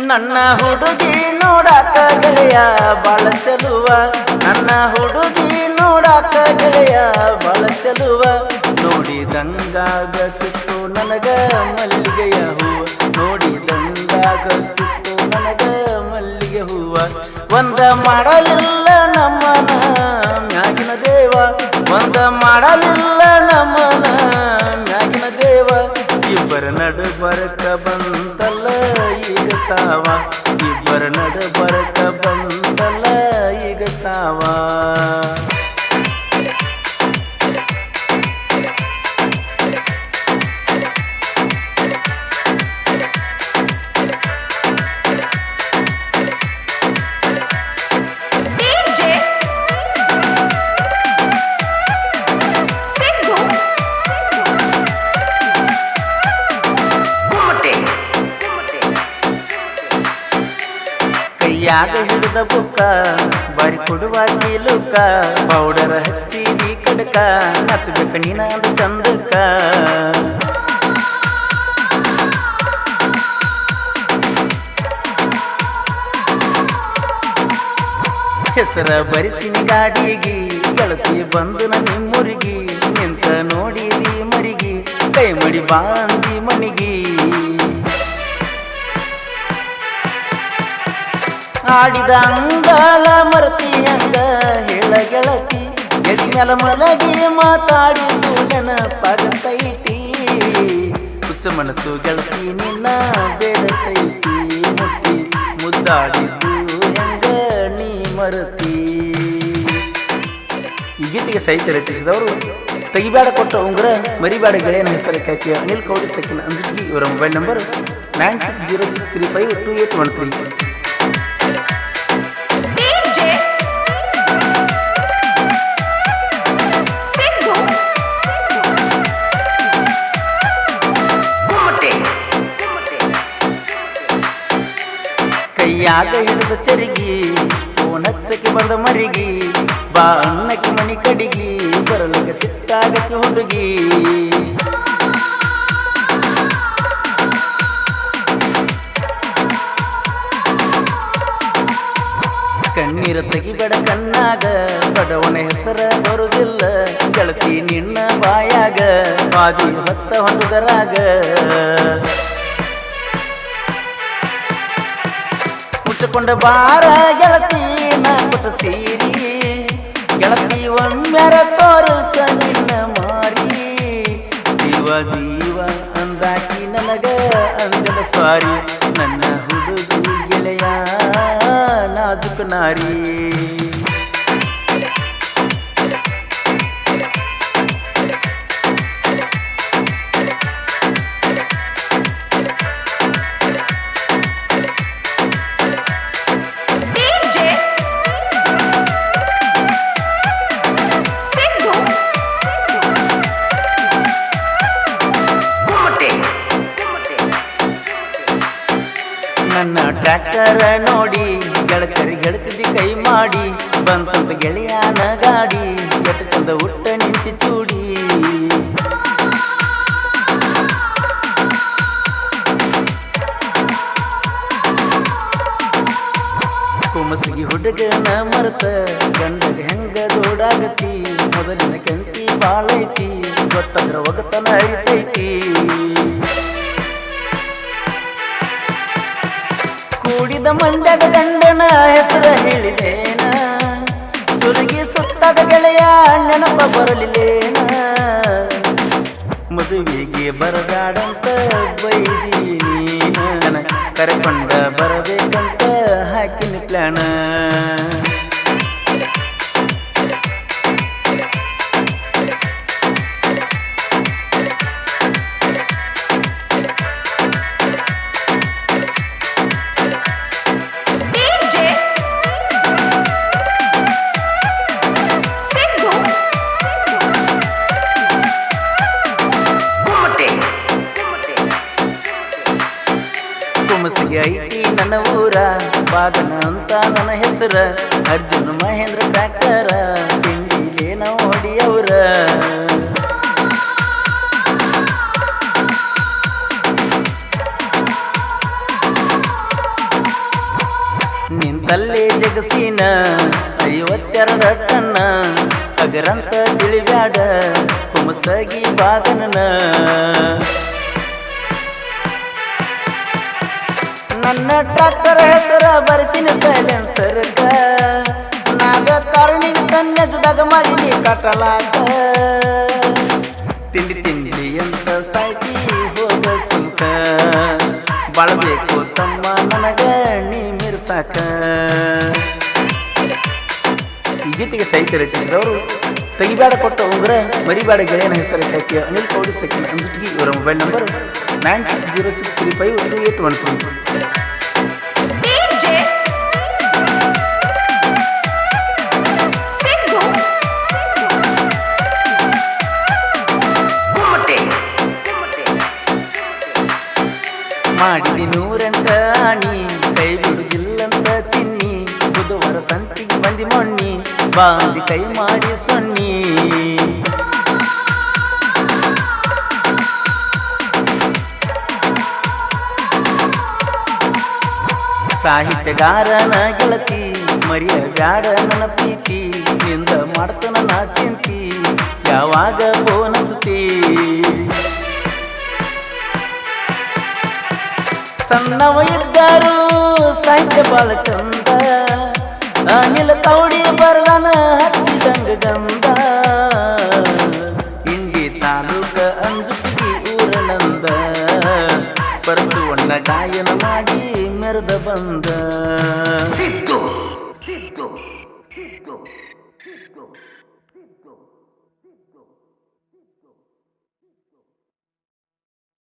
ನನ್ನ ಹುಡುಗಿ ನೋಡಾಕ ಗೆಳೆಯ ಬಾಳ ಚಲುವ ನನ್ನ ಹುಡುಗಿ ನೋಡಾಕ ಗೆಳೆಯ ಬಾಳ ಚಲುವ ನೋಡಿದಂಗಾಗತಿತ್ತು ನನಗ ಮಲ್ಲಿಗೆಯ ಹೂವ ನೋಡಿದಂಗಾಗತಿತ್ತು ನನಗ ಮಲ್ಲಿಗೆ ಹೂವ ಒಂದ ಮಾಡಲಿಲ್ಲ ನಮ್ಮನ ಮ್ಯಾಗಿನ ದೇವ ಒಂದ ಮಾಡಲಿಲ್ಲ ನಮ್ಮನ ಮ್ಯಾಗಿನ ದೇವ ಇಬ್ಬರ ನಡು ಬರಕ ಬಂತಲ್ಲ ಈಗ ಸಾವ ಇಬ್ಬರ ನಡು ಬರಕ ಬಂತಲ್ಲ ಈಗ ಸಾವ ಕೈಯಾಗ ಹಿಡಿದ ಬುಕ್ಕ ಬಾರಿ ಕೊಡುವ ಕೀಲುಕ ಪೌಡರ್ ಹಚ್ಚಿದಿ ಕಡಕ ಹಚ್ಚಬೇಕ ನೀನಾದ ಚಂದಕ್ಕ ಹೆಸರ ಬರಿಸಿನ ಗಾಡಿಗಿ ಗೆಳತಿ ಬಂದು ನಿಮ್ಮುರಿಗಿ ನಿಂತ ನೋಡಿದಿ ಮರಿಗಿ ಕೈ ಮಡಿ ಬಾಂದಿ ಮನಿಗಿ ಆಡಿದ ಅಂಗಾಲ ಮರತಿ ಹಂಗ ಹೇಳ ಗೆಳತಿ ಎದಿ ಮ್ಯಾಲ ಮಲಗಿ ಮಾತಾಡಿದ್ದು ನೆನಪಾಗತೈತಿ ಹುಚ್ಚ ಮನಸ್ಸು ಗೆಳತಿ ನಿನ್ನ ಬೇಡತೈತಿ ಮುಟ್ಟಿ ಮುದ್ದಾಡಿದ್ದು ಹೆಂಗ ನೀ ಮರತಿ. ಈ ಗೀತೆಗೆ ಸಾಹಿತ್ಯ ರಚಿಸಿದವರು ತೆಗಿಬೇಡ ಕೊಟ್ಟ ಉಂಗುರ ಮರಿಬೇಡ ಗೆಳೆಯನ ಹೆಸರು ಖ್ಯಾತಿಯ ಅನಿಲ್ ಕೌಡಿ ಸಕಿನ ಅಂಜುಟ್ಗಿ. ಇವರ ಮೊಬೈಲ್ ನಂಬರ್ 9606352813. ಕೈಯಾಗ ಹಿಡಿದ ಚರಿಗಿ ಫೋನ್ ಹಚ್ಚಕ್ಕೆ ಬಂದ ಮರಿಗಿ ಬಾ ಅನ್ನಕ್ಕೆ ಮನಿ ಕಡಿಗಿ ಬರಲಿಕ್ಕೆ ಸಿಟ್ಟಾಗಕ್ಕೆ ಹುಡುಗಿ ಕಣ್ಣೀರ ತೆಗಿಬೇಡ ಕಣ್ಣಾಗ ಬಡವನ ಹೆಸರ ಬರುದಿಲ್ಲ ಗೆಳತಿ ನಿನ್ನ ಬಾಯಾಗ ಬಾದಿ ಹೊತ್ತ ಹೊಂದುದರಾಗ ಮುಟ್ಟಕೊಂಡ ಬಾರ ಗೆಳತಿ ನಾ ಕೊಟ್ಟ ಸೀರಿ ಗೆಳತಿ ಒಮ್ಮೆರ ತೋರಿಸ ನಿನ್ನ ಮಾರಿ ಜೀವ ಜೀವ ಅಂದಾಕಿ ನನಗ ಅಂದಲ ಸಾರಿ ನನ್ನ ಹುಡುಗಿ ಗೆಳೆಯ ನಾಜುಕ ನಾರಿ. ನನ್ನ ಟ್ರ್ಯಾಕ್ಟರ್ ನೋಡಿ ಗೆಳಕರಿಗೆ ಹೇಳ್ತಿದ್ದಿ ಕೈ ಮಾಡಿ ಬಂತಂತ ಗೆಳೆಯನ ಗಾಡಿ ಎಟ್ಟು ಚಂದ ಹುಟ್ಟ ನಿಂತಿ ಚೂಡಿ ಕುಮಸಿಗಿ ಹುಡುಗನ ಮರ್ತ ಗಂಡಗ ಹೆಂಗ ದೋಡಾಗತಿ ಮೊದಲಿನ ಕಂತಿ ಬಾಳೈತಿ ಗೊತ್ತಂದ್ರ ಒಗತನ ಹರಿತೈತಿ ಕೂಡಿದ ಮಂದ್ಯಾಗ ಗಂಡನ ಹೆಸರ ಹೇಳಿದೇನ ಸುರಗಿ ಸುತ್ತಾದ ಗೆಳೆಯ ನೆನಪ ಬರಲಿಲ್ಲೇನ ಮದುವೆಗೆ ಬರಗಾಡಂತ ಬೈದಿ ನೀನ ಕರೆಕೊಂಡ ಬರಬೇಕಂತ ಹಾಕಿನ ಪ್ಲಾನ ಕುಮಸಿಗೆ ಐತಿ ನನ್ನ ಊರ ಬಾಗನ ಅಂತ ನನ್ನ ಹೆಸರ ಅರ್ಜುನ ಮಹೇಂದ್ರ ಟ್ರ್ಯಾಕ್ಟರ ತಿಂಡಿಲೇ ನೋಡಿ ಅವರ ನಿಂತಲ್ಲೇ ಜಗಸೀನ 52 ಟನ್ನ ಅಗರಂತ ತಿಳಿಬ್ಯಾಡ ಹುಮಸಗಿ ಬಾಗನನ ನನ್ನ ಟ್ರಾಕ್ಟರ್ ಹೆಸರ ಬರೆಸಿನ ಸೈಲೆನ್ಸರ್ಗ ನಾಗ ಕಾರಣಿಗೆ ತನ್ನಜದಾಗ ಮಾಡಿನಿ ಕಟಲಾಗ ತಿಂಡಿ ತಿಂಡಿ ಅಂತ ಸಾಕಿ ಹೋಗ ಸುಂಕ ಬಾಳಬೇಕು ತಮ್ಮ ನನಗ ನೀ ಮಿರ್ಸಾಕ. ಈ ಗೀತೆಗೆ ಸಾಹಿತ್ಯ ರಚಿಸಿದವರು ತೆಗಿಬೇಡ ಕೊಟ್ಟ ಉಂಗ್ರ ಮರಿಬೇಡ ಗೆಳೆಯನ ಹೆಸರು ಸಾಕಿ ಅನಿಲ್ ಕೌಡಿ ಸೆಕೆಂಡ್ ಅಂಜುಟಿಗೆ. ಇವರ ಮೊಬೈಲ್ ನಂಬರ್ 9606352812. ಮಾಡಿದಿ 108 ಆಣಿ ಕೈ ಬಿಡುದಿಲ್ಲಂತ ಚಿನ್ನಿ ಬುಧವಾರ ಸಂತಿಗೆ ಬಂದಿ ಮೊನ್ನಿ ಬಾಂದಿ ಕೈ ಮಾಡಿ ಸೊನ್ನಿ. ಸಾಹಿತ್ಯಗಾರನ ಗೆಳತಿ ಮರಿಯ ಬ್ಯಾಡ ನನ್ನ ಪ್ರೀತಿ ನಿಂದ ಮಾಡ್ತನ ನಾ ಚಿಂತಿ ಯಾವಾಗ ಬೋನಸ್ತಿ. ಸಣ್ಣವ ಇದ್ದರು ಸಾಹಿತ್ಯ ಬಾಳ ಚಂದ ಅನಿಲ ತೌಡಿ ಬರದನ ಹಚ್ಚಿದಂಗ ಗಂಧ. ಇಂಡಿ ತಾಲೂಕ ಅಂಜುಟಿಗೆ ಊರನಂದ ಪರಸುವಣ್ಣ ಗಾಯನ ಮಾಡಿ ಮೆರೆದ ಬಂದ. ಸಿದ್ದು ಸಿದ್ದು ಸಿದ್ದು ಸಿದ್ದು ಸಿದ್ದು